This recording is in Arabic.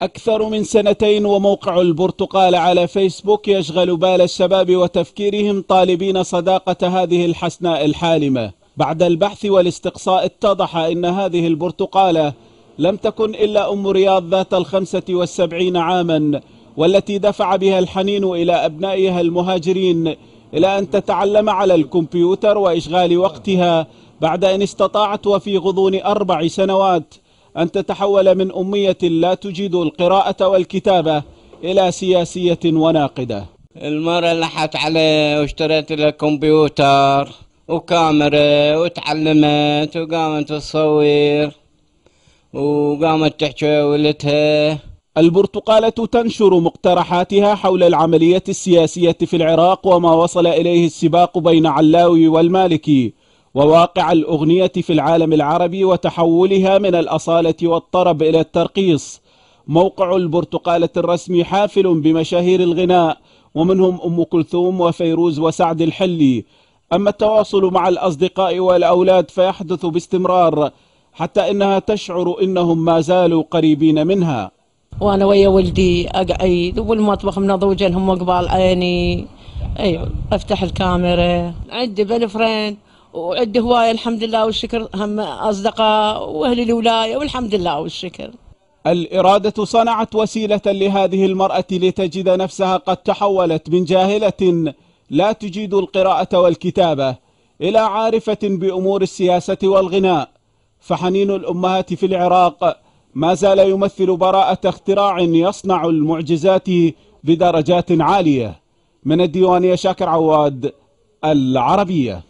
أكثر من سنتين وموقع البرتقال على فيسبوك يشغل بال الشباب وتفكيرهم طالبين صداقة هذه الحسناء الحالمة. بعد البحث والاستقصاء اتضح أن هذه البرتقالة لم تكن إلا أم رياض ذات 75 عاما، والتي دفع بها الحنين إلى أبنائها المهاجرين إلى أن تتعلم على الكمبيوتر وإشغال وقتها، بعد أن استطاعت وفي غضون 4 سنوات أن تتحول من أمية لا تجيد القراءة والكتابة إلى سياسية وناقدة. المرة لحت عليه واشتريت له كمبيوتر وكاميرا وتعلمت وقامت تصور وقامت تحكي ولدها. البرتقالة تنشر مقترحاتها حول العملية السياسية في العراق وما وصل إليه السباق بين علاوي والمالكي، وواقع الأغنية في العالم العربي وتحولها من الأصالة والطرب إلى الترقيص. موقع البرتقالة الرسمي حافل بمشاهير الغناء، ومنهم أم كلثوم وفيروز وسعد الحلي. أما التواصل مع الأصدقاء والأولاد فيحدث باستمرار، حتى إنها تشعر إنهم ما زالوا قريبين منها. وانا ويا ولدي اقعد والمطبخ منضوج لهم قبال عيني. ايوه افتح الكاميرا، عندي بالفريند وعندي هوايه الحمد لله والشكر، هم اصدقاء واهل الولايه والحمد لله والشكر. الإرادة صنعت وسيلة لهذه المرأة لتجد نفسها قد تحولت من جاهلة لا تجيد القراءة والكتابة إلى عارفة بأمور السياسة والغناء. فحنين الأمهات في العراق ما زال يمثل براءة اختراع يصنع المعجزات بدرجات عالية. من الديوانية شاكر عواد، العربية.